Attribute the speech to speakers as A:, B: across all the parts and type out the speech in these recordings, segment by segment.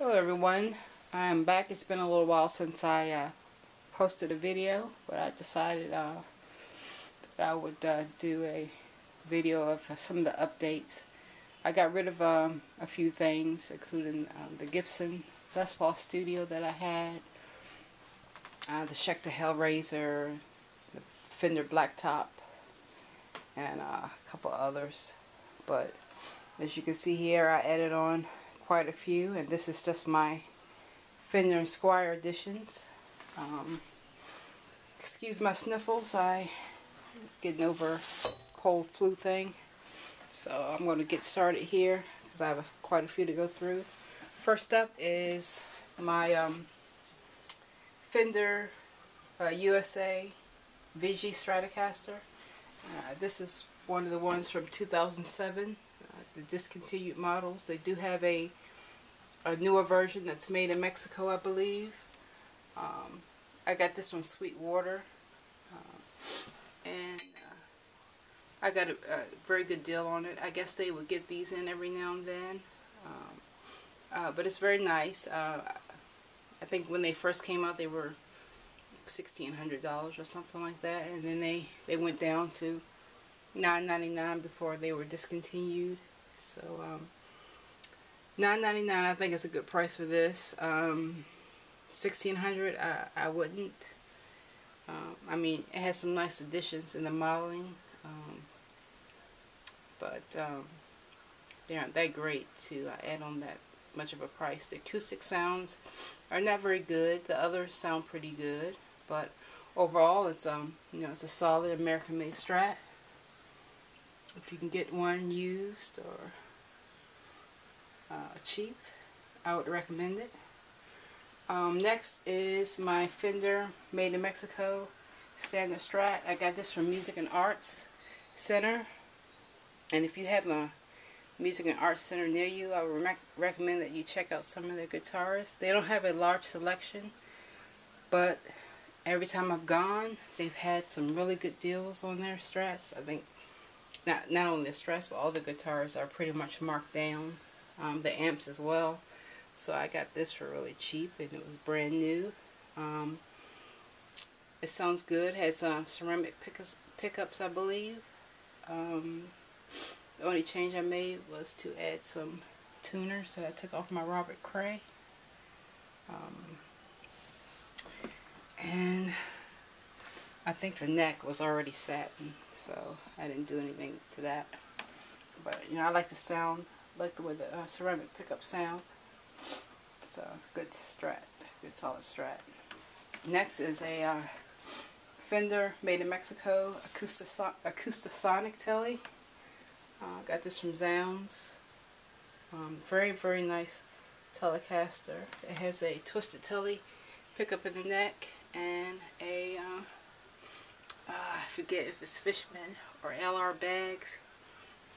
A: Hello everyone, I'm back. It's been a little while since I posted a video, but I decided that I would do a video of some of the updates. I got rid of a few things, including the Gibson Les Paul Studio that I had, the Schecter Hellraiser, the Fender Blacktop, and a couple others. But as you can see here, I added on quite a few, and this is just my Fender and Squier editions. Excuse my sniffles, I getting over a cold flu thing. So I'm going to get started here because I have quite a few to go through. First up is my Fender USA VG Stratocaster. This is one of the ones from 2007, the discontinued models. They do have a newer version that's made in Mexico, I believe. I got this from Sweetwater, and I got a very good deal on it. I guess they would get these in every now and then, but it's very nice. I think when they first came out they were $1,600 or something like that, and then they went down to $9.99 before they were discontinued. So $9.99 I think is a good price for this. $1,600 I wouldn't. I mean, it has some nice additions in the modeling, but they aren't that great to add on that much of a price. The acoustic sounds are not very good. The others sound pretty good, but overall it's it's a solid American-made Strat. If you can get one used or cheap, I would recommend it. Next is my Fender made in Mexico standard Strat. I got this from Music and Arts Center, and if you have a Music and Arts Center near you, I would recommend that you check out some of their guitars. They don't have a large selection, but every time I've gone, they've had some really good deals on their Strats. I think not only the Strats, but all the guitars are pretty much marked down. The amps as well. So I got this for really cheap, and it was brand new. It sounds good. Has ceramic pickups, I believe. The only change I made was to add some tuners that I took off my Robert Cray. And I think the neck was already satin, so I didn't do anything to that. But I like the sound, like the way the ceramic pickup sound. So good Strat, good solid Strat. Next is a Fender made in Mexico Acoustasonic Telly. Got this from Zounds. Very nice Telecaster. It has a twisted telly pickup in the neck and a I forget if it's Fishman or LR bag,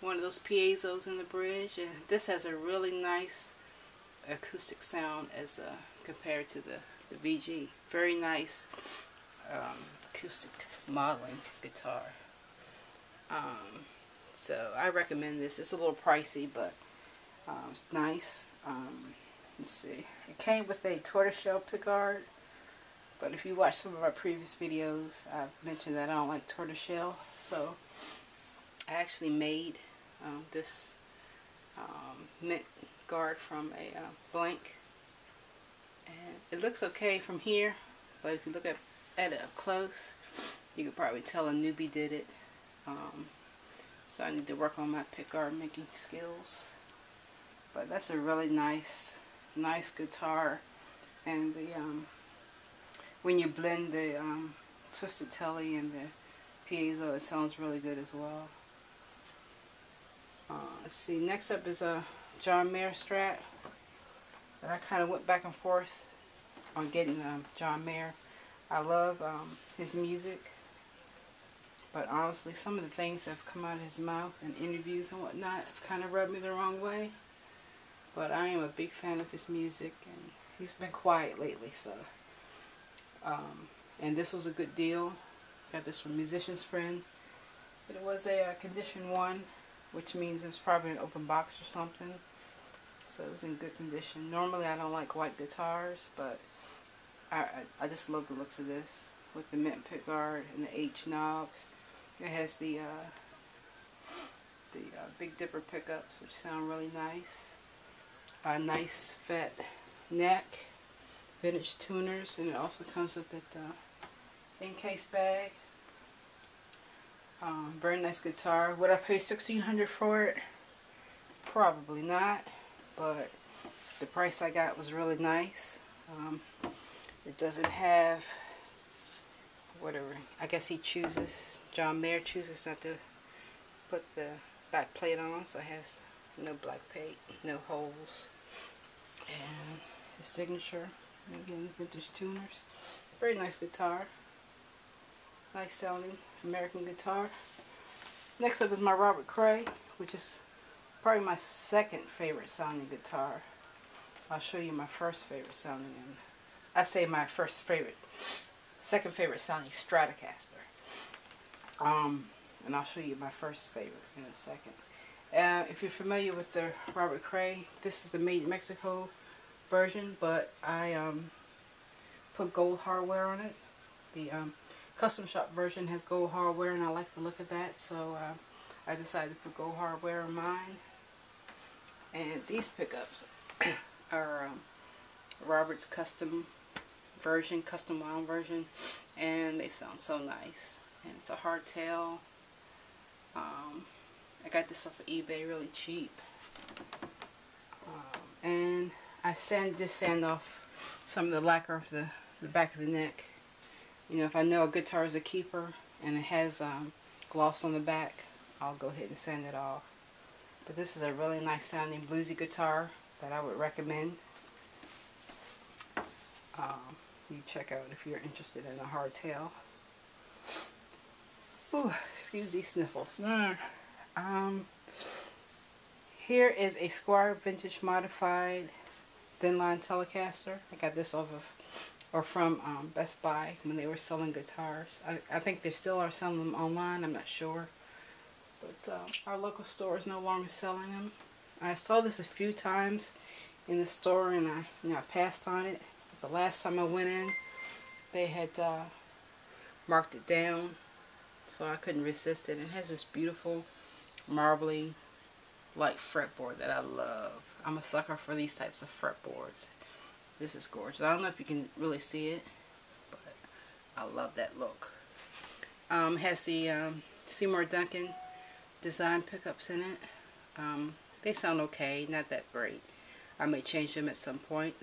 A: one of those piezos in the bridge, and this has a really nice acoustic sound as compared to the VG. Very nice acoustic modeling guitar. So I recommend this. It's a little pricey, but it's nice. Let's see. It came with a tortoiseshell pickguard, but if you watch some of my previous videos, I've mentioned that I don't like tortoiseshell. So I actually made this mint guard from a blank, and it looks okay from here, but if you look at it up close, you could probably tell a newbie did it. So I need to work on my pickguard making skills. But that's a really nice guitar, and the when you blend the twisted telly and the piezo, it sounds really good as well. Let's see, next up is a John Mayer Strat that I kind of went back and forth on getting. John Mayer, I love his music, but honestly some of the things that have come out of his mouth in interviews and whatnot have kind of rubbed me the wrong way. But I am a big fan of his music, and he's been quiet lately, so and this was a good deal. Got this from Musician's Friend. It was a condition 1, which means it's probably an open box or something. so it was in good condition. Normally I don't like white guitars, but I just love the looks of this with the mint pickguard and the H knobs. It has the Big Dipper pickups, which sound really nice. A nice fat neck, vintage tuners, and it also comes with that in-case bag. Very nice guitar. Would I pay $1,600 for it? Probably not, but the price I got was really nice. It doesn't have whatever. I guess John Mayer chooses not to put the back plate on, so it has no black paint, no holes, and his signature. Again, vintage tuners. Very nice guitar. Nice sounding American guitar. Next up is my Robert Cray, which is probably my second favorite sounding guitar. I'll show you my first favorite sounding, and I say my second favorite sounding Stratocaster. And I'll show you my first favorite in a second. If you're familiar with the Robert Cray, this is the Made in Mexico version, but I put gold hardware on it. The custom shop version has gold hardware, and I like the look of that, so I decided to put gold hardware on mine. And these pickups are Robert's custom wound version, and they sound so nice. And it's a hardtail. I got this off of eBay really cheap, and I just sand off some of the lacquer off the back of the neck. You know, if I know a guitar is a keeper and it has gloss on the back, I'll go ahead and sand it off. But this is a really nice sounding bluesy guitar that I would recommend. You check out if you're interested in a hardtail. Ooh, excuse these sniffles. Here is a Squier vintage modified thin line Telecaster. I got this from Best Buy when they were selling guitars. I think they still are selling them online, I'm not sure. But our local store is no longer selling them. I saw this a few times in the store, and I passed on it. But the last time I went in, they had marked it down, so I couldn't resist it. It has this beautiful marbly light fretboard that I love. I'm a sucker for these types of fretboards. This is gorgeous. I don't know if you can really see it, but I love that look. It has the Seymour Duncan design pickups in it. They sound okay, not that great. I may change them at some point.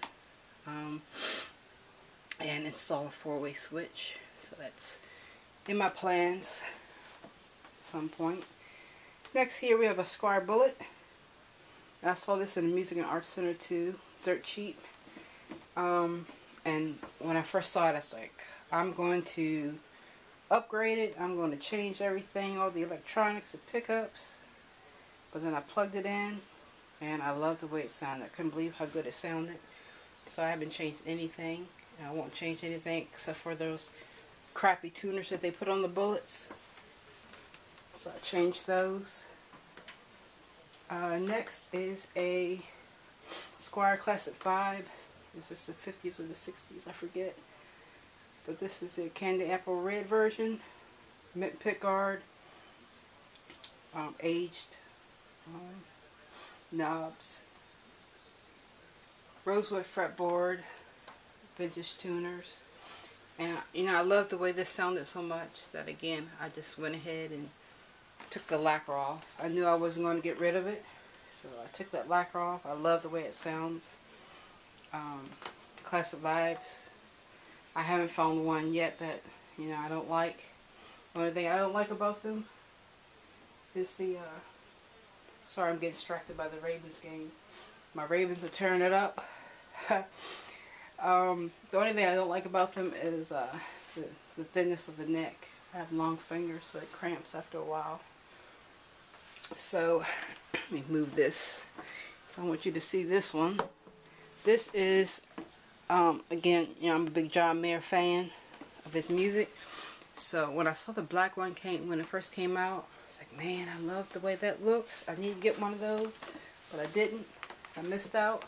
A: And install a 4-way switch. So that's in my plans at some point. Next here we have a Squier Bullet. I saw this in the Music and Arts Center too. Dirt cheap. And when I first saw it, I was like, I'm going to upgrade it. I'm going to change everything, all the electronics, the pickups. But then I plugged it in, and I loved the way it sounded. I couldn't believe how good it sounded. So I haven't changed anything. And I won't change anything except for those crappy tuners that they put on the bullets. So I changed those. Next is a Squier Classic 5. Is this the 50s or the 60s? I forget. But this is the Candy Apple Red version. Mint pickguard. Aged. Knobs. Rosewood fretboard. Vintage tuners. And I love the way this sounded so much that again I just went ahead and took the lacquer off. I knew I wasn't going to get rid of it, so I took that lacquer off. I love the way it sounds. Classic Vibes. I haven't found one yet that I don't like. The only thing I don't like about them is the sorry, I'm getting distracted by the Ravens game. My Ravens are tearing it up. The only thing I don't like about them is the thinness of the neck. I have long fingers, so it cramps after a while. So let me move this. So I want you to see this one. This is again, I'm a big John Mayer fan of his music. So when I saw the black one when it first came out, I was like, man, I love the way that looks. I need to get one of those, but I didn't. I missed out.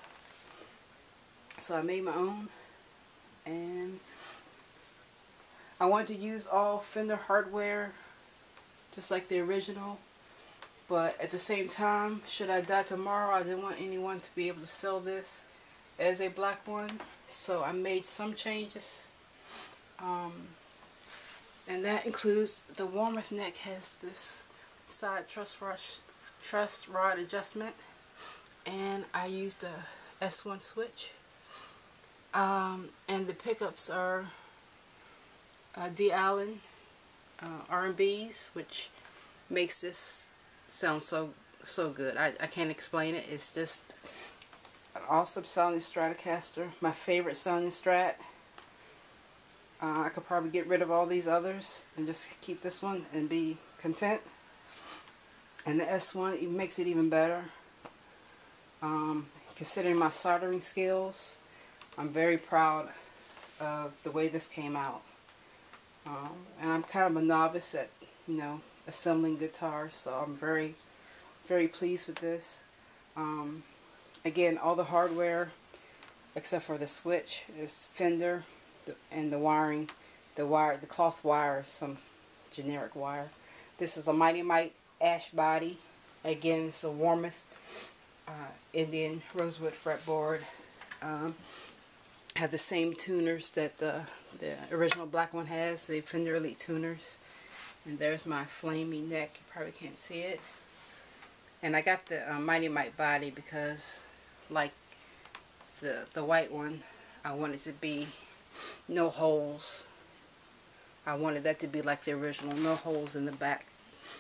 A: So I made my own, and I wanted to use all Fender hardware just like the original, but at the same time, should I die tomorrow, I didn't want anyone to be able to sell this as a black one, so I made some changes, and that includes the Warmoth neck has this side truss rod adjustment, and I used a S1 switch, and the pickups are D. Allen R&Bs, which makes this sound so good. I can't explain it. It's just an awesome sounding Stratocaster. My favorite sounding Strat. I could probably get rid of all these others and just keep this one and be content. And the S1 it makes it even better. Considering my soldering skills, I'm very proud of the way this came out. And I'm kind of a novice at, you know, assembling guitars, so I'm very pleased with this. Again, all the hardware except for the switch is Fender, and the wiring, the cloth wire is some generic wire. This is a Mighty Mite ash body. Again, it's a Warmoth Indian rosewood fretboard. Have the same tuners that the original black one has, the Fender Elite tuners. And there's my flamey neck. You probably can't see it. And I got the Mighty Mite body because, like the white one, I wanted to be no holes. I wanted that to be like the original, no holes in the back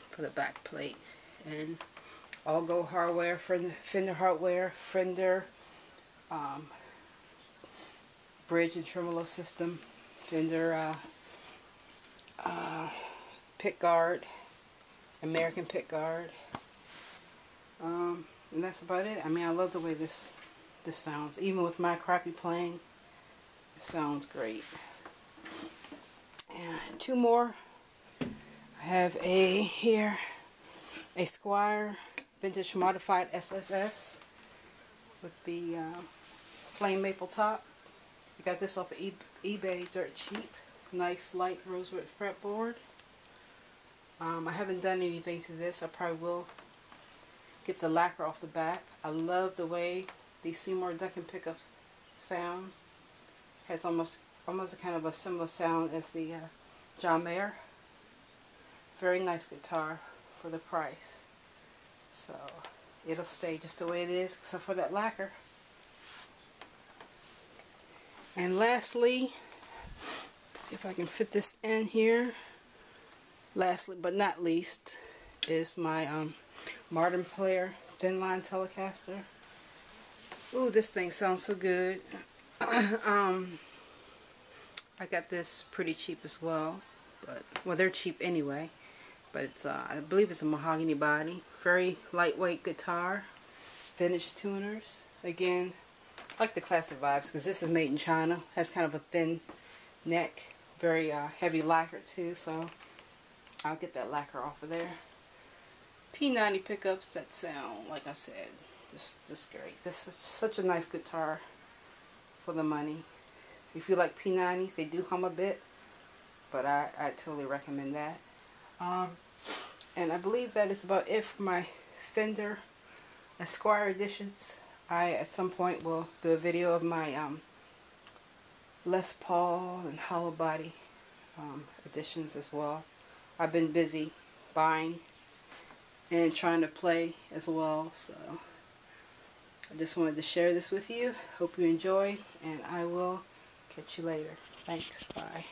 A: for the back plate. And all go hardware, Fender hardware, Fender bridge and tremolo system, Fender pick guard, American pick guard, and that's about it. I mean, I love the way this sounds. Even with my crappy playing, it sounds great. And two more. I have a Squier vintage modified SSS with the flame maple top. I got this off of eBay dirt cheap. Nice light rosewood fretboard. I haven't done anything to this. I probably will get the lacquer off the back. I love the way these Seymour Duncan pickups sound. Has almost a kind of a similar sound as the John Mayer. Very nice guitar for the price. So it'll stay just the way it is, except for that lacquer. And lastly, let's see if I can fit this in here. Lastly but not least is my Martin Player thin line Telecaster. Ooh, this thing sounds so good. I got this pretty cheap as well, but well, they're cheap anyway. But it's I believe it's a mahogany body. Very lightweight guitar. Vintage tuners. Again, I like the classic vibes because this is made in China. Has kind of a thin neck. Very heavy lacquer too, so I'll get that lacquer off of there. P90 pickups that sound, like I said, just great. This is such a nice guitar for the money. If you like P90s, they do hum a bit, but I totally recommend that. And I believe that is about it for my Fender and Squier editions. I at some point will do a video of my Les Paul and hollow body editions as well. I've been busy buying and trying to play as well, so I just wanted to share this with you. Hope you enjoy, and I will catch you later. Thanks. Bye.